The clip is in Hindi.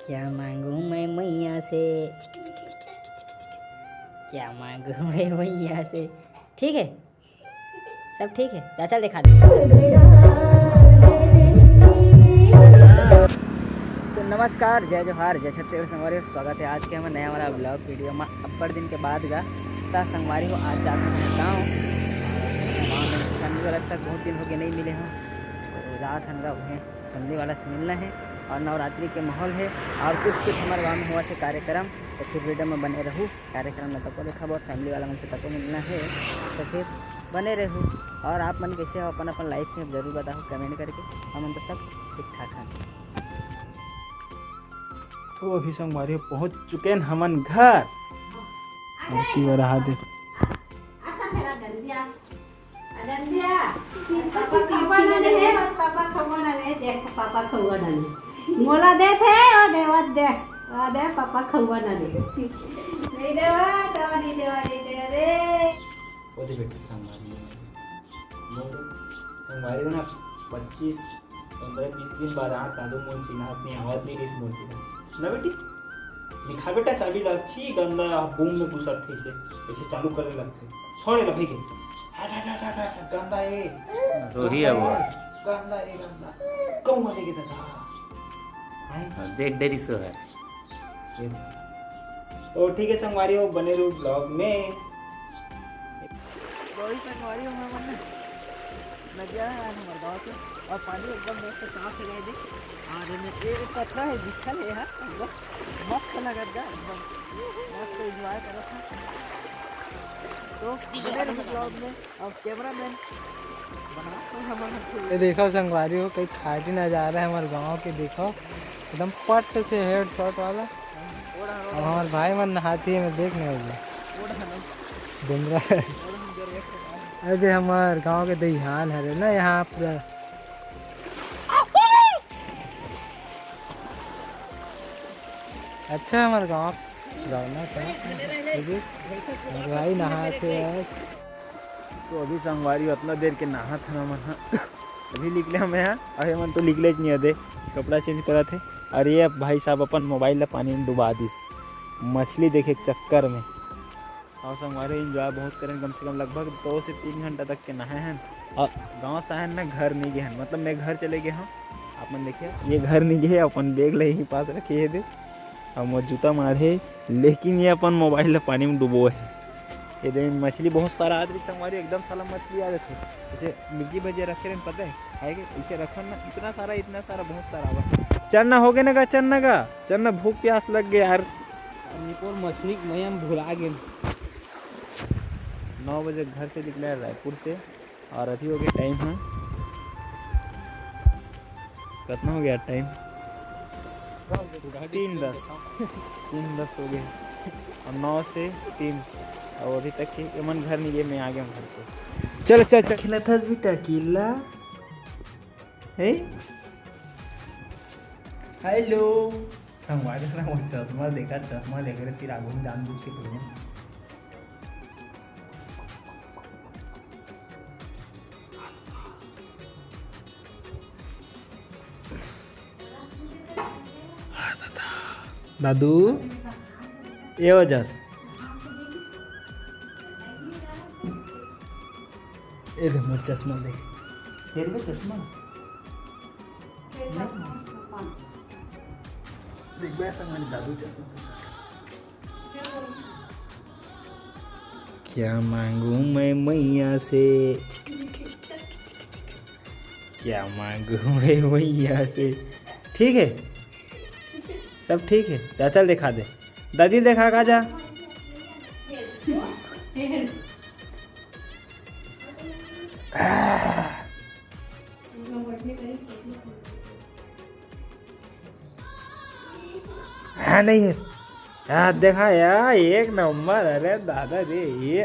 क्या मांगू मैं मैया से, क्या मांगू मैं मैया से। ठीक है, सब ठीक है, चाचा दिखा दे। तो नमस्कार, जय जोहार, जय छत्तीसगढ़ संगवारी, स्वागत है आज के हमारे नया वाला ब्लॉग वीडियो में। अब्बड़ दिन के बाद गा संगवारी हो, आज जाते हैं गाँव में। फैमिली वाला तक बहुत दिन हो गए नहीं मिले हैं, तो रात हनगा उन्हें फैमिली वाला से मिलना है। और नवरात्रि के माहौल है और कुछ हमारे गाँव में हुआ थे कार्यक्रम, तो फिर वीडियो में बने रहूँ। कार्यक्रम में तको देखा बहुत फैमिली वाला मन से तको मिलना है, तो फिर बने रहूँ। और आप मन कैसे हो अपन अपन लाइफ में जरूर बताओ कमेंट करके। हम तो सब ठीक ठाक हैं। तो अभी संगवारी पहुंच चुके हैं हमन घर। मूर्ति व रहा दे मोला देथे ओ देवा दे पापा खौवा ना दे नहीं देवा देवा नहीं देवा नहीं दे रे ओदे बेटा संगवारी ना 25 15 20 दिन बाद आ तादो मोन चिनात नहीं आवत नहीं इस मूर्ति ना बेटी दिखा बेटा चाबी लगती गंदा बूम में घुसत थे ऐसे चालू करने लगते छोड़े ला भाई के गंदा है रोही है वो गंदा है गंदा कौन मारेगे दादा देख डेरी सो है। तो ठीक है संगवारी हो, बने रहो ब्लॉग में। संगवारी हो नदिया है हमारे गाँव के, और पानी एकदम मस्त साफ है दे। और ये पत्थर है बिछल है यहाँ, मस्त लगत गा, एकदम मस्त एंजॉय करो था। तो बने रहो ब्लॉग में। और कैमरा मैन ये देखो संगवारी हो, कहीं खाटी नज़ारा है हमारे गांव के। देखो एकदम पट से हेड शॉट वाला। और हमारे भाई मन नहाती है, मैं देखने वाला अरे हमारे गांव के दहियान है ना यहाँ पूरा। अच्छा हमारे गाँव रौनक है, भाई नहाते हैं। तो अभी संगवारी उतना देर के नहा था मन अभी निकले हम यहाँ। अरे मन तो निकले नहीं अदे, कपड़ा चेंज करा थे। और ये भाई साहब अपन मोबाइल ला पानी में डुबा दिस मछली देखे के चक्कर में। और संगवारी इंजॉय बहुत करें, कम से कम लगभग 2 से 3 घंटा तक के नहाए हैं। और गाँव से हैं ना, घर नहीं गए हैं, मतलब मैं घर चले गए हूँ। अपन देखिए ये घर नहीं गए, अपन बैग ले ही पास रखे है दे हम जूता मारे, लेकिन ये अपन मोबाइल ला पानी में डुबो है। ये दिन मछली बहुत सारा आदमी संगवारी एकदम सारा मछली आ जाते। जैसे मिर्ची भजिया रखे रहे पता है कि इसे रखन ना इतना सारा बहुत सारा आवा। चन्ना हो गए ना का चन्ना भूख प्यास लग गया यार। मछली मैं हम भुला गए। 9 बजे घर से निकला है रायपुर से, और अभी हो गया टाइम है कितना हो गया टाइम 3:10 हो गए। और 9 से 3 और अभी तक के मन घर नहीं गए, मैं आ गया हूँ घर से। चल खिला था बेटा किला है। हेलो हमारे ना वो चश्मा देखा रहे फिर आगू में जानबूझ के पढ़े। दादू ये वजह से ये दे मोर चश्मा दे फिर भी चश्मा देख बैसा हमारी दादू चश्मा। क्या मांगू मैं मैया से, क्या मांगू मैं मैया से। ठीक है, सब ठीक है। चाचा दिखा दे, दादी देखा का जा। हाँ नहीं है यार, देखा यार एक नंबर। अरे दादा रे ये